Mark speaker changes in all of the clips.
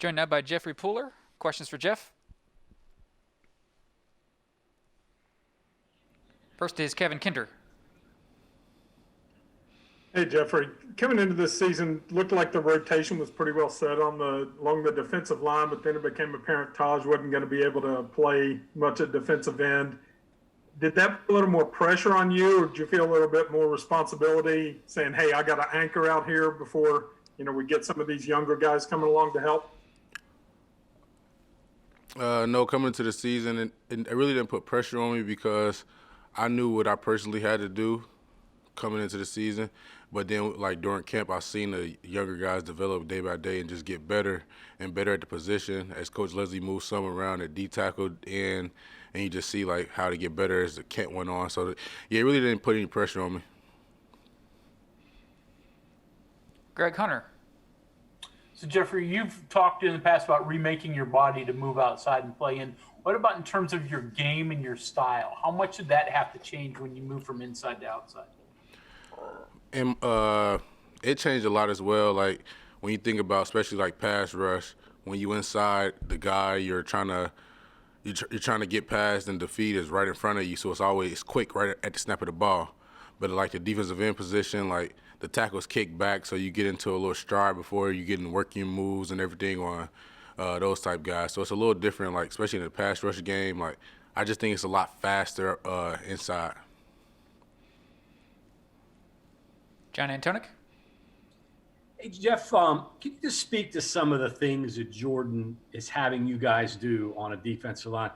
Speaker 1: Joined now by Jeffrey Pooler. Questions for Jeff? First is Kevin Kinder.
Speaker 2: Hey, Jeffrey. Coming into this season, looked like the rotation was pretty well set along the defensive line, but then it became apparent Taj wasn't going to be able to play much at defensive end. Did that put a little more pressure on you, or did you feel a little bit more responsibility saying, hey, I got to anchor out here before, we get some of these younger guys coming along to help?
Speaker 3: No, coming into the season, it really didn't put pressure on me because I knew what I personally had to do coming into the season. But then, like, during camp, I seen the younger guys develop day by day and just get better and better at the position as Coach Leslie moved some around at D-tackle and you just see, like, how to get better as the camp went on. So, yeah, it really didn't put any pressure on me.
Speaker 1: Greg Hunter.
Speaker 4: So, Jeffrey, you've talked in the past about remaking your body to move outside and play in. What about in terms of your game and your style? How much did that have to change when you move from inside to outside?
Speaker 3: And it changed a lot as well. Like, when you think about, especially like pass rush, when you inside the guy you're trying to get past and the feed is right in front of you, so it's always quick right at the snap of the ball. But like the defensive end position, like the tackles kick back, so you get into a little stride before you get in working moves and everything on those type guys. So it's a little different, like especially in the pass rush game. Like I just think it's a lot faster inside.
Speaker 1: John Antoniuk.
Speaker 5: Hey, Jeff, can you just speak to some of the things that Jordan is having you guys do on a defensive line?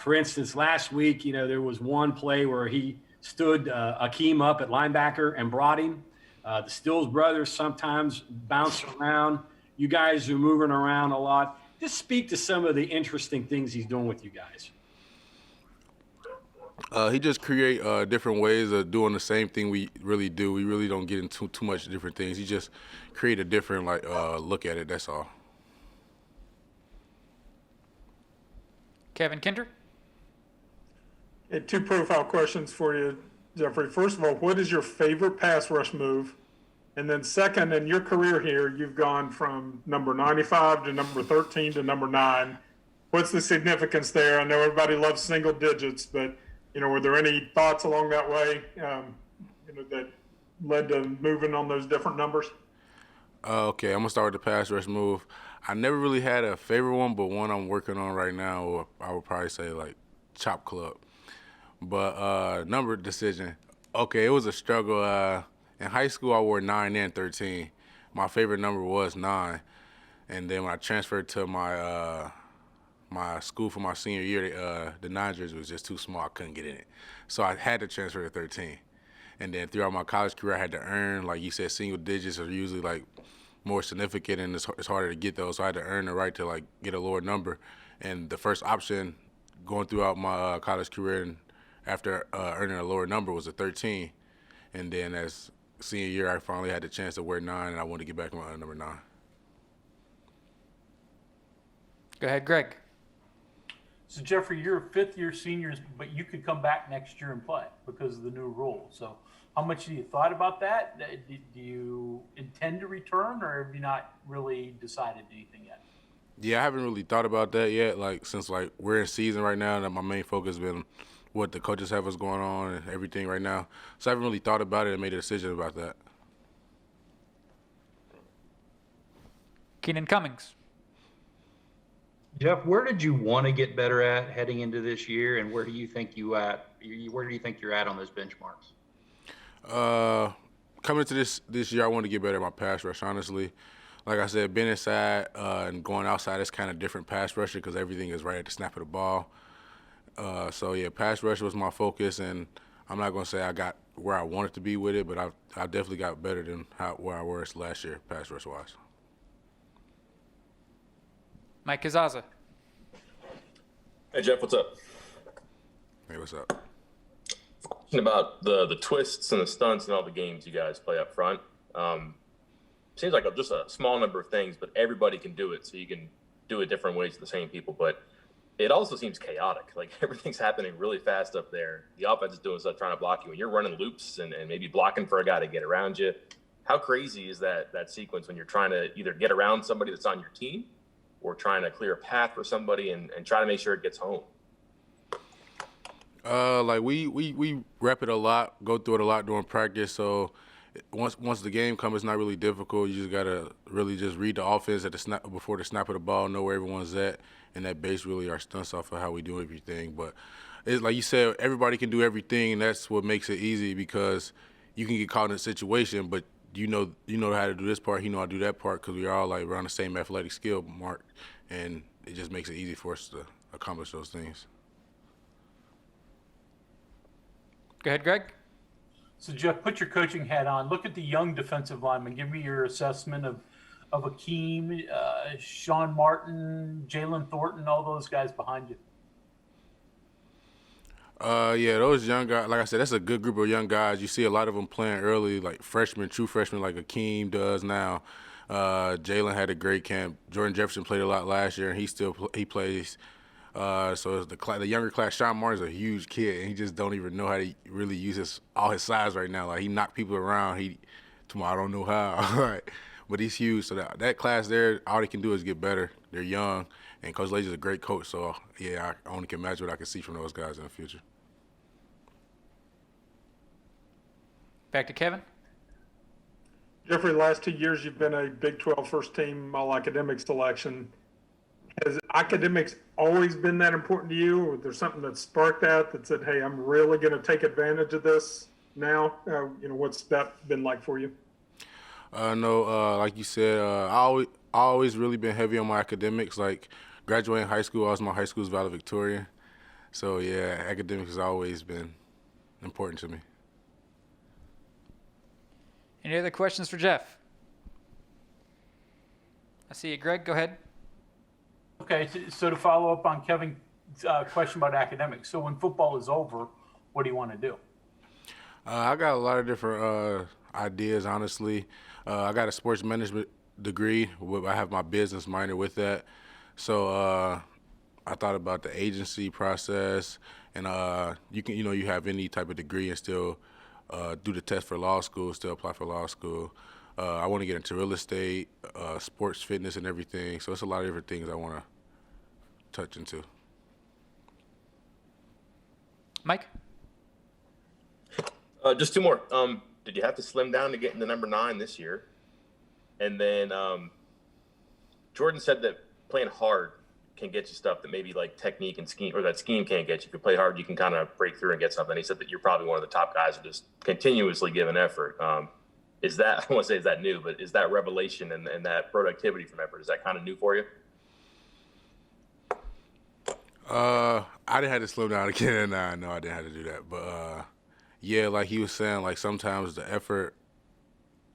Speaker 5: For instance, last week, there was one play where he stood Akeem up at linebacker and brought him. The Stills brothers sometimes bounce around. You guys are moving around a lot. Just speak to some of the interesting things he's doing with you guys.
Speaker 3: He just create different ways of doing the same thing we really do. We really don't get into too much different things. He just create a different look at it. That's all.
Speaker 1: Kevin Kinder.
Speaker 2: Hey, two profile questions for you, Jeffrey. First of all, what is your favorite pass rush move? And then second, in your career here, you've gone from number 95 to number 13 to number 9. What's the significance there? I know everybody loves single digits, but were there any thoughts along that way, that led to moving on those different numbers?
Speaker 3: Okay, I'm gonna start with the pass rush move. I never really had a favorite one, but one I'm working on right now, or I would probably say like Chop Club. But number decision, okay, it was a struggle. In high school, I wore 9 and 13. My favorite number was 9, and then when I transferred to my my school for my senior year, the 9 jersey was just too small. I couldn't get in it. So I had to transfer to 13. And then throughout my college career, I had to earn, like you said, single digits are usually like more significant and it's harder to get those. So I had to earn the right to like get a lower number. And the first option going throughout my college career and after earning a lower number was a 13. And then as senior year, I finally had the chance to wear 9 and I wanted to get back on number 9.
Speaker 1: Go ahead, Greg.
Speaker 4: So, Jeffrey, you're a fifth-year senior, but you could come back next year and play because of the new rule. So how much have you thought about that? Do you intend to return, or have you not really decided anything yet?
Speaker 3: Yeah, I haven't really thought about that yet. Like since like we're in season right now, and my main focus has been what the coaches have us going on and everything right now. So I haven't really thought about it and made a decision about that.
Speaker 1: Keenan Cummings.
Speaker 6: Jeff, where did you want to get better at heading into this year, and where do you think you're at on those benchmarks?
Speaker 3: Coming into this year, I want to get better at my pass rush, honestly. Like I said, being inside and going outside is kind of different pass rushing because everything is right at the snap of the ball. So, yeah, pass rush was my focus, and I'm not going to say I got where I wanted to be with it, but I definitely got better than where I was last year, pass rush-wise.
Speaker 1: Mike Kazaza.
Speaker 7: Hey, Jeff, what's up?
Speaker 3: Hey, what's up?
Speaker 7: Question about the twists and the stunts and all the games you guys play up front. Seems like just a small number of things, but everybody can do it, so you can do it different ways to the same people. But it also seems chaotic. Like everything's happening really fast up there. The offense is doing stuff trying to block you, and you're running loops and maybe blocking for a guy to get around you. How crazy is that sequence when you're trying to either get around somebody that's on your team or trying to clear a path for somebody and try to make sure it gets home?
Speaker 3: Like we rep it a lot, go through it a lot during practice. So once the game comes, it's not really difficult. You just gotta really just read the offense at the snap before the snap of the ball, know where everyone's at, and that base really our stunts off of how we do everything. But it's like you said, everybody can do everything, and that's what makes it easy because you can get caught in a situation, but you know how to do this part, you know how to do that part because we're all like around the same athletic skill mark, and it just makes it easy for us to accomplish those things.
Speaker 1: Go ahead, Greg.
Speaker 4: So Jeff, put your coaching hat on. Look at the young defensive linemen. Give me your assessment of Akeem, Sean Martin, Jalen Thornton, all those guys behind you.
Speaker 3: Yeah, those young guys, like I said, that's a good group of young guys. You see a lot of them playing early, like freshmen, true freshmen, like Akeem does now. Jalen had a great camp. Jordan Jefferson played a lot last year, and he plays. So it's the younger class. Sean Martin's a huge kid, and he just don't even know how to really use all his size right now. Like he knocked people around. Tomorrow I don't know how. Right, but he's huge. So that class there, all they can do is get better. They're young, and Coach Lager's a great coach. So yeah, I only can imagine what I can see from those guys in the future.
Speaker 1: Back to Kevin.
Speaker 2: Jeffrey, last 2 years you've been a Big 12 first team all-academic selection. Has academics always been that important to you, or there's something that sparked that said, hey, I'm really going to take advantage of this now? What's that been like for you?
Speaker 3: No, like you said, I always really been heavy on my academics. Like graduating high school, I was my high school's valedictorian. So yeah, academics has always been important to me.
Speaker 1: Any other questions for Jeff? I see you, Greg. Go ahead.
Speaker 4: Okay, so to follow up on Kevin's question about academics, so when football is over, what do you want to do?
Speaker 3: I got a lot of different ideas, honestly. I got a sports management degree. I have my business minor with that. So I thought about the agency process, and you have any type of degree and still do the test for law school, still apply for law school. I want to get into real estate, sports fitness, and everything. So it's a lot of different things I want to touch into.
Speaker 1: Mike?
Speaker 7: Just two more. Did you have to slim down to get into number 9 this year? And then Jordan said that playing hard can get you stuff that maybe like technique and scheme, or that scheme can't get you. If you play hard, you can kind of break through and get something. He said that you're probably one of the top guys who just continuously give an effort. Is that, I won't say is that new, but is that revelation and that productivity from effort, is that kind of new for you?
Speaker 3: I didn't have to slow down again. Nah, no, I didn't have to do that. But yeah, like he was saying, like sometimes the effort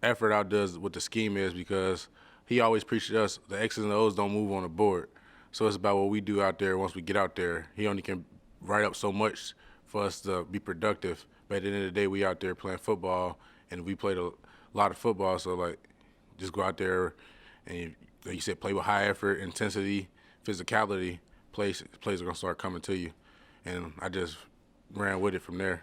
Speaker 3: outdoes what the scheme is, because he always preached to us the X's and O's don't move on the board. So it's about what we do out there. Once we get out there, he only can write up so much for us to be productive. But at the end of the day, we out there playing football, and we played a lot of football. So like, just go out there and, like you said, play with high effort, intensity, physicality. Plays are gonna start coming to you, and I just ran with it from there.